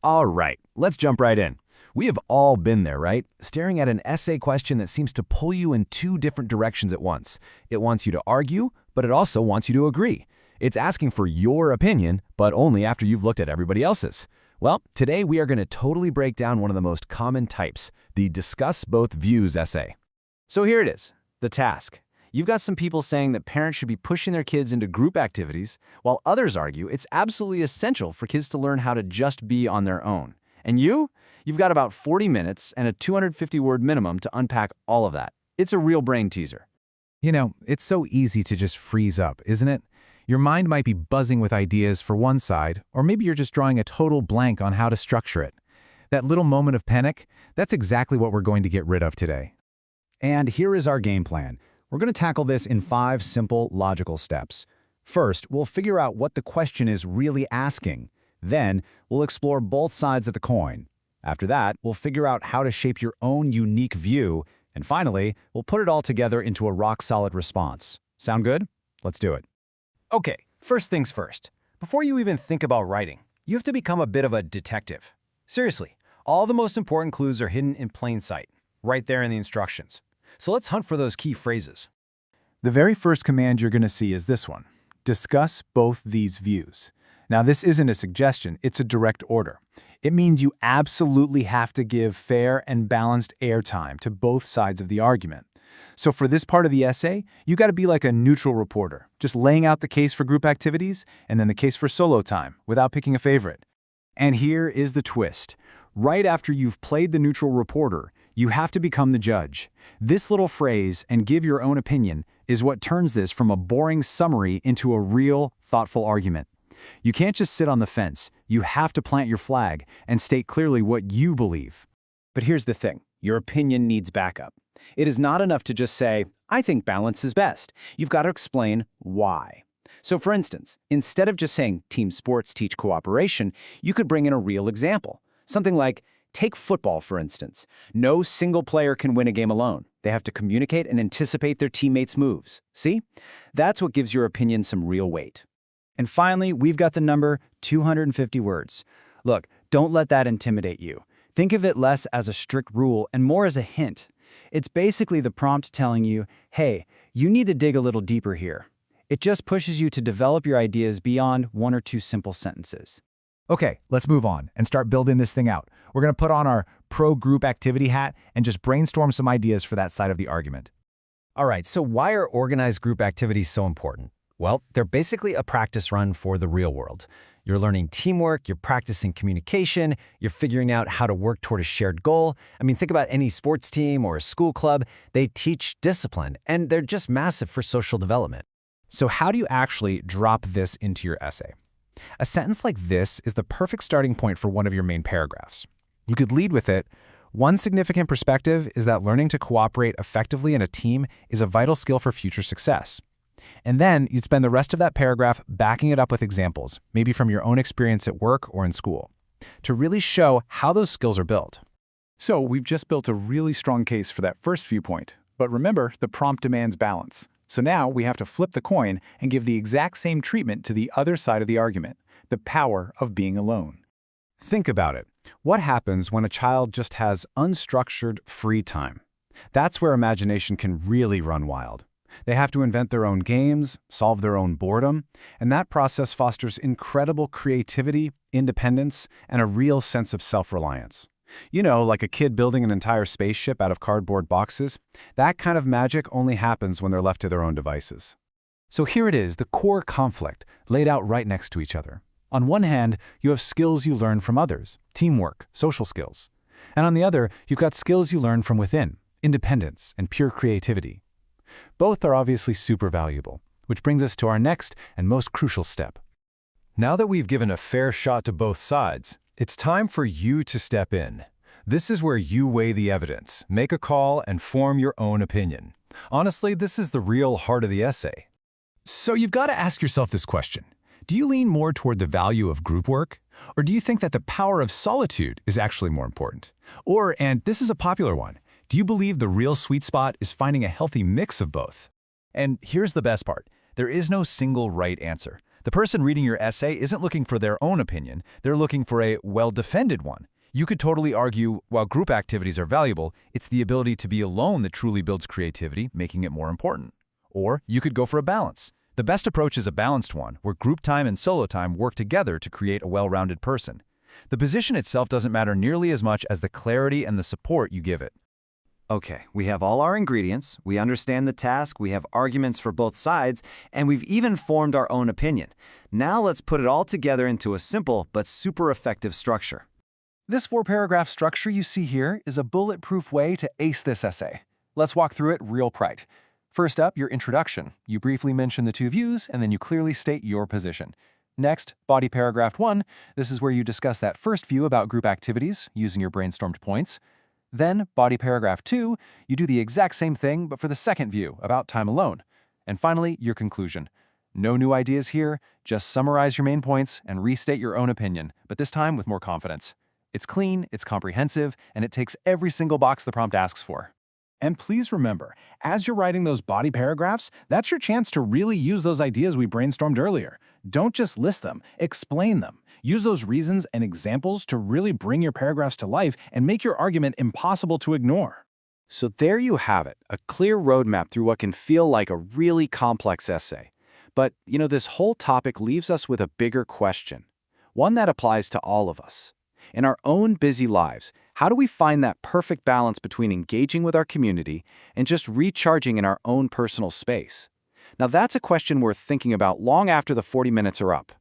All right, let's jump right in. We have all been there, right? Staring at an essay question that seems to pull you in two different directions at once. It wants you to argue, but it also wants you to agree. It's asking for your opinion, but only after you've looked at everybody else's. Well, today we are going to totally break down one of the most common types, the discuss both views essay. So here it is, the task. You've got some people saying that parents should be pushing their kids into group activities, while others argue it's absolutely essential for kids to learn how to just be on their own. And you've got about 40 minutes and a 250-word minimum to unpack all of that. It's a real brain teaser. You know, it's so easy to just freeze up, isn't it? Your mind might be buzzing with ideas for one side, or maybe you're just drawing a total blank on how to structure it. That little moment of panic, that's exactly what we're going to get rid of today. And here is our game plan. We're going to tackle this in 5 simple, logical steps. First, we'll figure out what the question is really asking. Then, we'll explore both sides of the coin. After that, we'll figure out how to shape your own unique view. And finally, we'll put it all together into a rock-solid response. Sound good? Let's do it. Okay, first things first. Before you even think about writing, you have to become a bit of a detective. Seriously, all the most important clues are hidden in plain sight, right there in the instructions. So let's hunt for those key phrases. The very first command you're going to see is this one. Discuss both these views. Now, this isn't a suggestion, it's a direct order. It means you absolutely have to give fair and balanced airtime to both sides of the argument. So for this part of the essay, you got to be like a neutral reporter, just laying out the case for group activities and then the case for solo time without picking a favorite. And here is the twist. Right after you've played the neutral reporter, you have to become the judge. This little phrase, and give your own opinion, is what turns this from a boring summary into a real, thoughtful argument. You can't just sit on the fence. You have to plant your flag and state clearly what you believe. But here's the thing. Your opinion needs backup. It is not enough to just say, I think balance is best. You've got to explain why. So for instance, instead of just saying team sports teach cooperation, you could bring in a real example. Something like, take football, for instance. No single player can win a game alone. They have to communicate and anticipate their teammates' moves. See? That's what gives your opinion some real weight. And finally, we've got the number 250 words. Look, don't let that intimidate you. Think of it less as a strict rule and more as a hint. It's basically the prompt telling you, hey, you need to dig a little deeper here. It just pushes you to develop your ideas beyond 1 or 2 simple sentences. Okay, let's move on and start building this thing out. We're going to put on our pro-group activity hat and just brainstorm some ideas for that side of the argument. All right, so why are organized group activities so important? Well, they're basically a practice run for the real world. You're learning teamwork, you're practicing communication, you're figuring out how to work toward a shared goal. I mean, think about any sports team or a school club. They teach discipline, and they're just massive for social development. So how do you actually drop this into your essay? A sentence like this is the perfect starting point for one of your main paragraphs. You could lead with it, one significant perspective is that learning to cooperate effectively in a team is a vital skill for future success. And then you'd spend the rest of that paragraph backing it up with examples, maybe from your own experience at work or in school, to really show how those skills are built. So we've just built a really strong case for that first viewpoint. But remember, the prompt demands balance. So now we have to flip the coin and give the exact same treatment to the other side of the argument, the power of being alone. Think about it. What happens when a child just has unstructured free time? That's where imagination can really run wild. They have to invent their own games, solve their own boredom, and that process fosters incredible creativity, independence, and a real sense of self-reliance. You know, like a kid building an entire spaceship out of cardboard boxes. That kind of magic only happens when they're left to their own devices. So here it is, the core conflict, laid out right next to each other. On one hand, you have skills you learn from others, teamwork, social skills. And on the other, you've got skills you learn from within, independence and pure creativity. Both are obviously super valuable, which brings us to our next and most crucial step. Now that we've given a fair shot to both sides, it's time for you to step in. This is where you weigh the evidence, make a call, and form your own opinion. Honestly, this is the real heart of the essay. So you've got to ask yourself this question. Do you lean more toward the value of group work? Or do you think that the power of solitude is actually more important? Or, and this is a popular one, do you believe the real sweet spot is finding a healthy mix of both? And here's the best part. There is no single right answer. The person reading your essay isn't looking for their own opinion, they're looking for a well-defended one. You could totally argue, while group activities are valuable, it's the ability to be alone that truly builds creativity, making it more important. Or you could go for a balance. The best approach is a balanced one, where group time and solo time work together to create a well-rounded person. The position itself doesn't matter nearly as much as the clarity and the support you give it. Okay, we have all our ingredients, we understand the task, we have arguments for both sides, and we've even formed our own opinion. Now let's put it all together into a simple but super effective structure. This 4-paragraph structure you see here is a bulletproof way to ace this essay. Let's walk through it real bright. First up, your introduction. You briefly mention the two views, and then you clearly state your position. Next, body paragraph 1. This is where you discuss that first view about group activities, using your brainstormed points. Then, body paragraph 2, you do the exact same thing, but for the second view, about time alone. And finally, your conclusion. No new ideas here, just summarize your main points and restate your own opinion, but this time with more confidence. It's clean, it's comprehensive, and it ticks every single box the prompt asks for. And please remember, as you're writing those body paragraphs, that's your chance to really use those ideas we brainstormed earlier. Don't just list them, explain them. Use those reasons and examples to really bring your paragraphs to life and make your argument impossible to ignore. So there you have it, a clear roadmap through what can feel like a really complex essay. But, this whole topic leaves us with a bigger question, one that applies to all of us. In our own busy lives, how do we find that perfect balance between engaging with our community and just recharging in our own personal space? Now that's a question worth thinking about long after the 40 minutes are up.